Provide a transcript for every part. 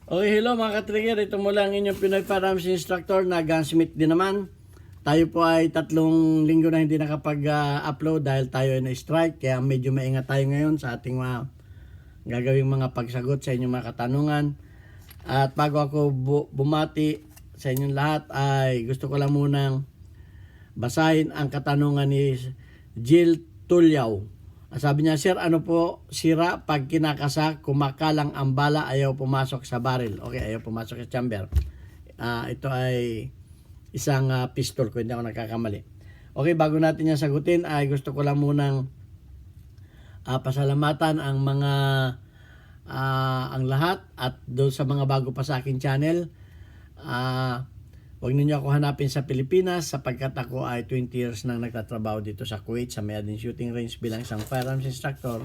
Okay, hello mga ka-trigger. Ito mula ang inyong Pinoy Firearms Instructor na gunsmith din naman. Tayo po ay 3 linggo na hindi nakapag-upload dahil tayo ay na-strike. Kaya medyo maingat tayo ngayon sa ating mga gagawing mga pagsagot sa inyong mga katanungan. At bago ako bumati sa inyong lahat ay gusto ko lang munang basahin ang katanungan ni Jill Tulyaw. Sabi niya, Sir, ano po sira pag kinakasa, kumakalang ang bala, ayaw pumasok sa barrel? Okay, ayaw pumasok sa chamber. Ito ay isang pistol kung hindi ako nagkakamali. Okay, bago natin yan sagutin, ay gusto ko lang munang pasalamatan ang mga ang lahat at doon sa mga bago pa sa aking channel. Huwag ninyo ako hanapin sa Pilipinas sapagkat ako ay 20 years nang nagtatrabaho dito sa Kuwait sa Mayadin Shooting Range bilang isang firearms instructor,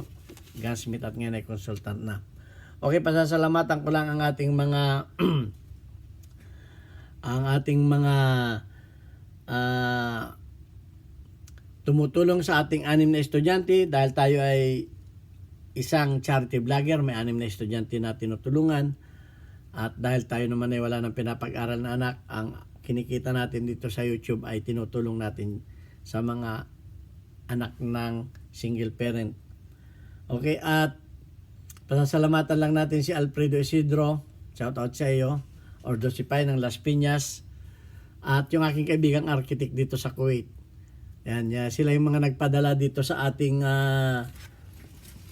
gunsmith at ngayon ay consultant na. Okay, pasasalamatan ko lang ang ating mga tumutulong sa ating 6 na estudyante dahil tayo ay isang charity vlogger, may 6 na estudyante na tinutulungan. At dahil tayo naman ay wala ng pinapag-aral na anak, ang kinikita natin dito sa YouTube ay tinutulong natin sa mga anak ng single parent. Okay, at pasasalamatan lang natin si Alfredo Isidro, shout out sa iyo, Ordo Sipay ng Las Piñas, at yung aking kaibigang architect dito sa Kuwait. Yan, sila yung mga nagpadala dito sa ating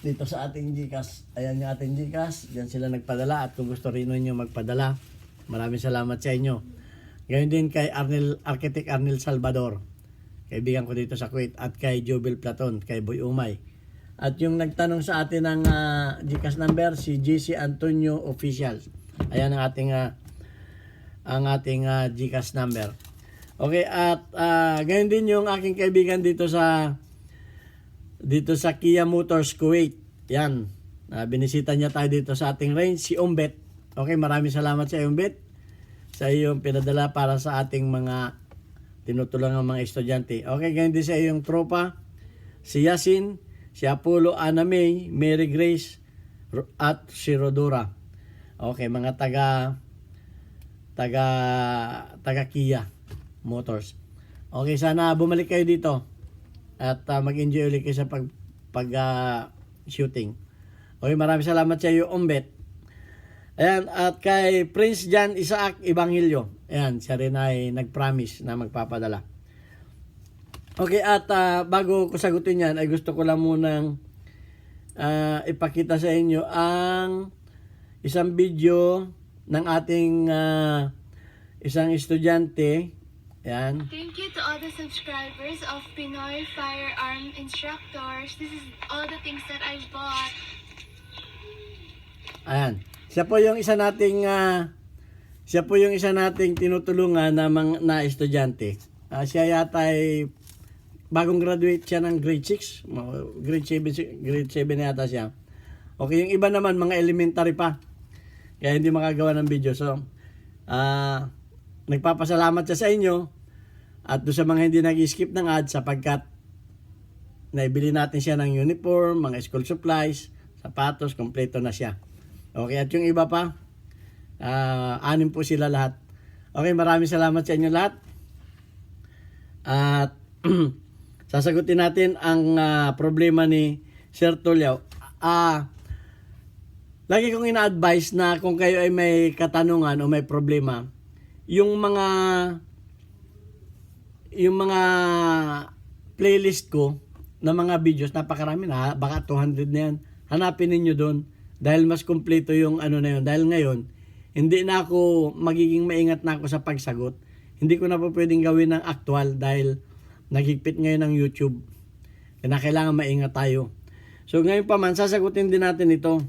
GCash. Ayan yung ating GCash. Diyan sila nagpadala at kung gusto rin ninyo magpadala, maraming salamat sa inyo. Ngayon din kay Architect Arnel Salvador, kaibigan ko dito sa Kuwait, at kay Jobel Platon, kay Boy Umay. At yung nagtanong sa atin ng GCash number, si JC Antonio Official. Ayan ang ating GCash number. Okay, at ngayon din yung aking kaibigan dito sa Kia Motors Kuwait. Yan. Binisita niya tayo dito sa ating range, si Umbet. Okay, maraming salamat sa Umbet sa iyong pinadala para sa ating mga tinutulungan mga estudyante. Okay, ganyan din sa iyong tropa, si Yasin, si Apollo, Ana May, Mary Grace, at si Rodora. Okay, mga taga Kia Motors. Okay, sana bumalik kayo dito at mag-enjoy ulit kayo sa shooting. Okay, maraming salamat sa iyo, Umbet. Ayan, at kay Prince John Isaac Evangelio. Ayan, siya rin ay nag-promise na magpapadala. Okay, at bago ko sagutin yan, ay gusto ko lang munang ipakita sa inyo ang isang video ng ating isang estudyante. Ayan. Thank you to all the subscribers of Pinoy Firearm Instructors. This is all the things that I bought. Ayan. Siya po yung isa nating tinutulungan na estudyante. Siya yata ay bagong graduate siya ng grade 6, grade 7 na yata siya. Okay, yung iba naman mga elementary pa. Kaya hindi makagawa ng video. So, nagpapasalamat siya sa inyo at doon sa mga hindi nag-skip ng ads sapagkat naibili natin siya ng uniform, mga school supplies, sapatos, kompleto na siya. Okay, at yung iba pa, 6 po sila lahat. Okay, maraming salamat sa inyo lahat. At sasagutin natin ang problema ni Sir Tulyaw. Lagi kong ina-advise na kung kayo ay may katanungan o may problema, yung mga playlist ko na mga videos, napakarami na, baka 200 na yan. Hanapin ninyo doon. Dahil mas kumpleto yung na yun. Dahil ngayon, hindi na ako magiging maingat na ako sa pagsagot. Hindi ko na po pwedeng gawin ng actual dahil naghigpit ngayon ng YouTube. Kaya kailangan maingat tayo. So ngayon pa man, sasagutin din natin ito.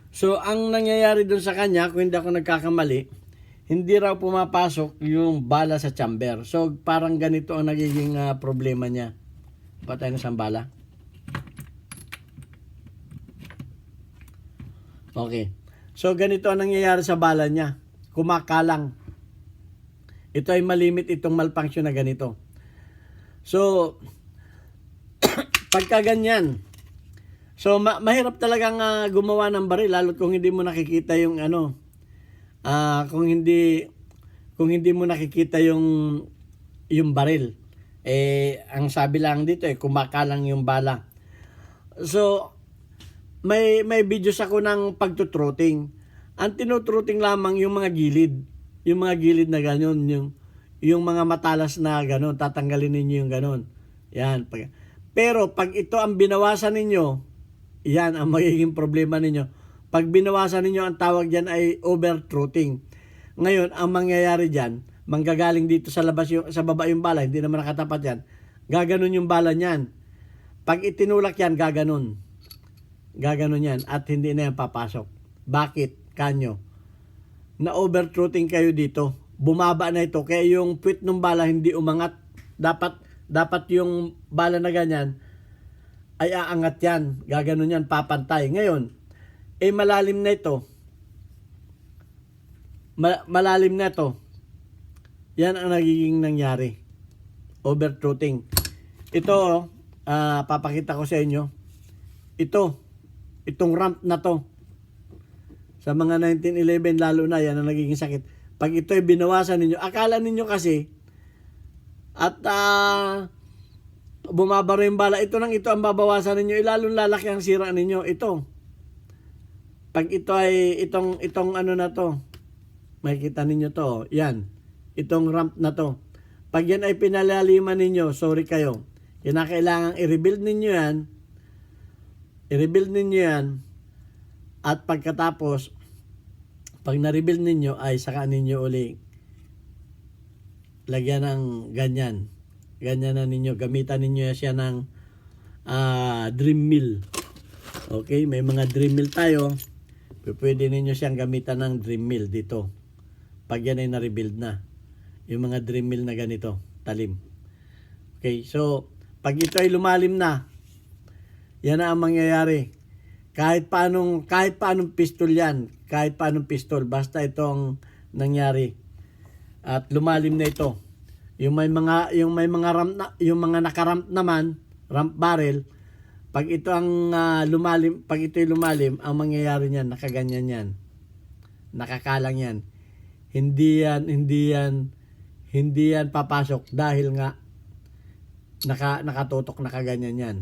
So ang nangyayari dun sa kanya, kung hindi ako nagkakamali, hindi raw pumapasok yung bala sa chamber. So parang ganito ang nagiging problema niya. Patay na siyang bala. Okay. So, ganito ang nangyayari sa bala niya. Kumakalang. Ito ay malimit itong malfunction na ganito. So, pagka ganyan, So mahirap talagang gumawa ng baril lalo kung hindi mo nakikita yung ano, kung hindi mo nakikita yung baril. Ang sabi lang dito kumakalang yung bala. So may videos ako ng pagtutroting. Ang tinutruting lamang yung mga gilid. Yung mga gilid na gano'n, yung mga matalas na gano'n, tatanggalin ninyo yung gano'n. Yan. Pero pag ito ang binawasan ninyo, yan ang magiging problema ninyo. Pag binawasan ninyo, ang tawag dyan ay overtruthing. Ngayon, ang mangyayari dyan, manggagaling dito sa labas sa baba yung bala, hindi naman nakatapat yan. Gaganon yung bala niyan. Pag itinulak yan, gaganon. Gaganon yan at hindi na yan papasok. Bakit? Kanyo? Na overtruthing kayo dito. Bumaba na ito. Kaya yung puwit ng bala hindi umangat. Dapat yung bala na ganyan ay aangat yan. Gaganon yan, papantay. Ngayon, malalim na ito. Malalim na ito. Yan ang nagiging nangyari. Overtruthing. Ito, papakita ko sa inyo. Itong ramp na to. Sa mga 1911, lalo na yan ang nagiging sakit. Pag ito ay binawasan ninyo, akala ninyo kasi, at bumabaro yung bala, ito ang babawasan ninyo, lalong lalaki ang sira ninyo. Ito. Pag ito ay, itong ano na to, makikita ninyo to, yan. Itong ramp na to. Pag yan ay pinalaliman ninyo, sorry kayo, kinakailangan i-rebuild ninyo yan, at pagkatapos, pag na-rebuild ninyo ay saka ninyo uli lagyan ng ganyan. Ganyan na ninyo. Gamitan ninyo siya ng dream mill. Okay? May mga dream mill tayo. Pwede ninyo siyang gamitan ng dream mill dito. Pag yan ay na-rebuild na. Yung mga dream mill na ganito. Talim. Okay? So, pag ito ay lumalim na, yan na ang mangyayari. Kahit paanong pistol yan, kahit paanong pistol, basta itong nangyari at lumalim na ito. Yung may mga ramp na, yung mga nakaramp naman, ramp barrel, pag ito ang lumalim, ang mangyayari niyan, nakaganyan yan. Nakakalang yan. Hindi yan papasok dahil nga nakatutok, nakaganyan yan.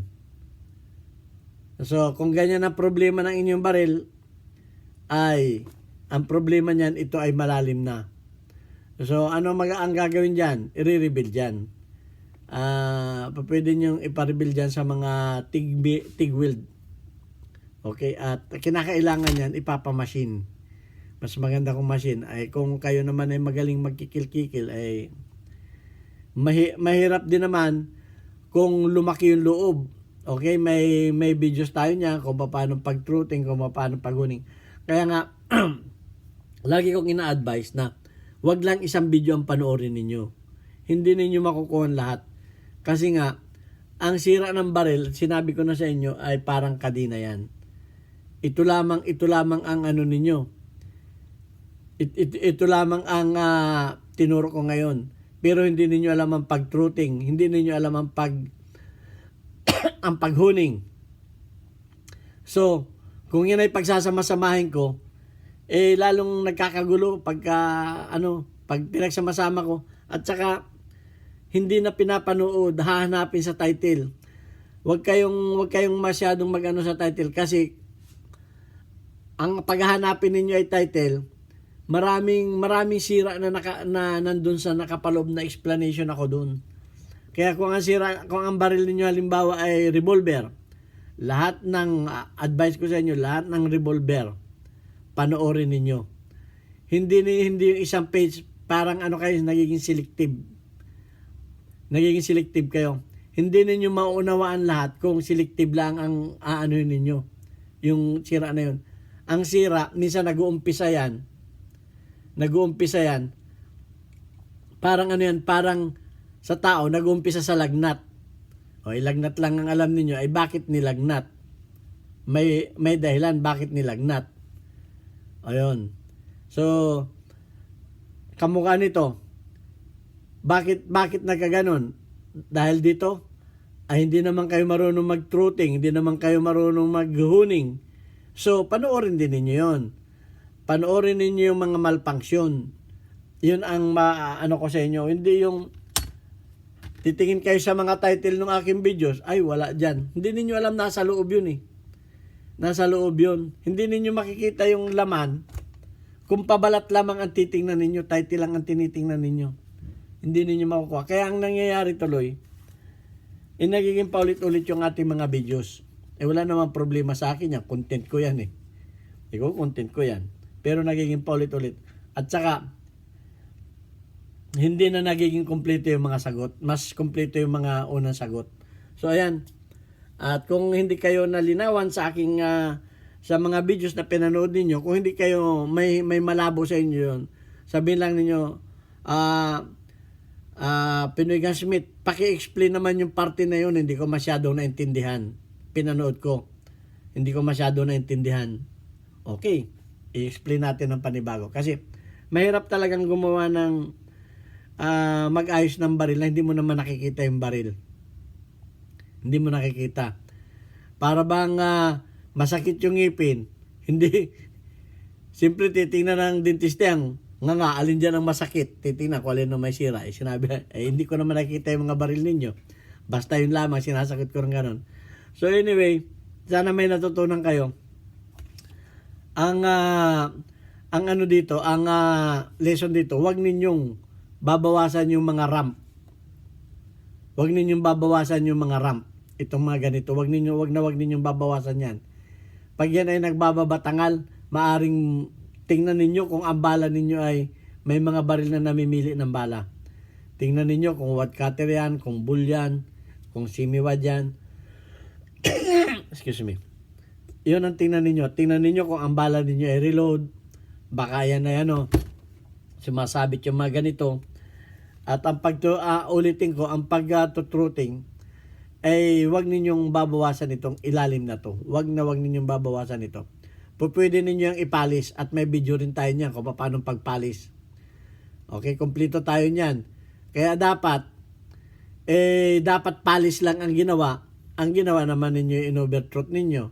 So, kung ganyan ang problema ng inyong baril, ay, ang problema niyan, ito ay malalim na. So, ano ang gagawin dyan? I-rebuild dyan. Pwede nyo ipa-rebuild dyan sa mga TIG weld. Okay? At kinakailangan yan, ipapamachine. Mas maganda kung machine. Ay, kung kayo naman ay magaling magkikil-kikil, ay mahirap din naman kung lumaki yung loob. Okay, may videos tayo niya kung paano pag-truthing, kung paano pag-huning. Kaya nga, lagi kong ina-advise na wag lang isang video ang panoorin ninyo. Hindi ninyo makukuha lahat. Kasi nga, ang sira ng baril, sinabi ko na sa inyo, ay parang kadena yan. Ito lamang ang ano ninyo. Ito lamang ang tinuro ko ngayon. Pero hindi ninyo alam ang pag-truthing. Hindi ninyo alam ang ang paghuning. So, kung yan ay pagsasama-samahin ko, lalong nagkakagulo pag pinagsama-sama ko. At saka, hindi na pinapanood, hahanapin sa title. Huwag kayong masyadong mag-ano sa title kasi ang paghahanapin ninyo ay title, maraming sira na nandun sa nakapaloob na explanation ako doon. Kaya kung ang baril ninyo halimbawa ay revolver, lahat ng advice ko sa inyo, lahat ng revolver, panoorin ninyo. Hindi yung isang page, parang kayo, nagiging selective. Nagiging selective kayo. Hindi ninyo maunawaan lahat kung selective lang ang aanuhin ninyo. Yung sira na yun. Ang sira, minsan nag-uumpisa yan. Parang parang sa tao, nag-umpisa sa lagnat. O, lagnat lang ang alam niyo ay bakit nilagnat. May dahilan bakit nilagnat. Ayun. So, kamukha nito, bakit nagkaganon? Dahil dito, ay hindi naman kayo marunong mag-truthing, hindi naman kayo marunong mag-honing. So, panoorin din ninyo yon. Panoorin ninyo yung mga malfunction. Yun ang ano ko sa inyo. Hindi yung titingin kayo sa mga title ng aking videos, ay wala dyan. Hindi ninyo alam, nasa loob yun eh. Nasa loob yun. Hindi ninyo makikita yung laman. Kung pabalat lamang ang titingnan ninyo, title lang ang tinitingnan ninyo. Hindi ninyo makukuha. Kaya ang nangyayari tuloy, nagiging paulit-ulit yung ating mga videos. Wala namang problema sa akin yan. Content ko yan eh. Ikaw, content ko yan. Pero nagiging paulit-ulit. At saka, hindi na nagiging kompleto yung mga sagot. Mas kompleto yung mga unang sagot. So, ayan. At kung hindi kayo nalinawan sa aking sa mga videos na pinanood ninyo, kung hindi kayo may malabo sa inyo yun, sabihin lang ninyo, Pinoy Gunsmith, paki-explain naman yung parte na yun, hindi ko masyado naintindihan. Pinanood ko, hindi ko masyado naintindihan. Okay, i-explain natin ng panibago. Kasi mahirap talagang gumawa ng mag-ayos ng baril na hindi mo naman nakikita yung baril. Hindi mo nakikita. Para bang masakit yung ngipin, hindi. Simple titingnan ng dentiste ang nga, alin dyan ang masakit. Titingnan ko alin na may sira. Sinabi, hindi ko naman nakikita yung mga baril ninyo. Basta yun lamang, sinasakit ko rin ganun. So anyway, sana may natutunan kayo. Ang ano dito, ang lesson dito, wag ninyong babawasan yung mga ramp. Wag ninyong babawasan yung mga ramp. Itong mga ganito, wag ninyong babawasan yan. Pag yan ay nagbababatangal, maaring tingnan ninyo kung ang bala ninyo ay may mga baril na namimili ng bala. Tingnan ninyo kung wad cutter yan, kung bull yan, kung semi-wad yan. Excuse me. Yun ang tingnan ninyo. Tingnan ninyo kung ang bala ninyo ay reload. Baka yan ay sumasabit yung mga ganito. At ang ulitin ko, ang pag-tutruting ay wag ninyong babawasan itong ilalim na to. Wag ninyong babawasan ito. Pwede ninyo yung ipalis at may video rin tayo niyan kung paano pagpalis. Okay, kompleto tayo niyan. Kaya dapat palis lang ang ginawa. Ang ginawa naman ninyo yung in-overthroat ninyo.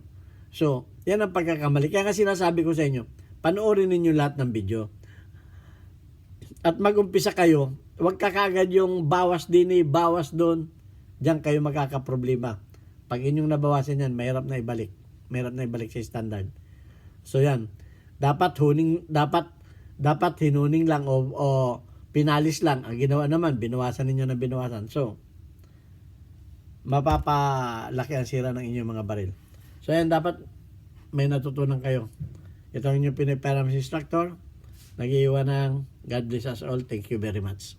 So, yan ang pagkakamali. Kaya nga sinasabi ko sa inyo, panoorin ninyo lahat ng video. At mag-umpisa kayo, huwag kakagad yung bawas din bawas doon. Diyan kayo magkakaproblema. Pag inyong nabawasan yan, mahirap na ibalik. Mahirap na ibalik sa standard. So yan, dapat hinuning lang o pinalis lang. Ang ginawa naman, binawasan ninyo na binawasan. So, mapapalaki ang sira ng inyong mga baril. So yan, dapat may natutunan kayo. Ito ang inyong Pinoy Firearms Instructor. Nag-iwan ng God bless us all. Thank you very much.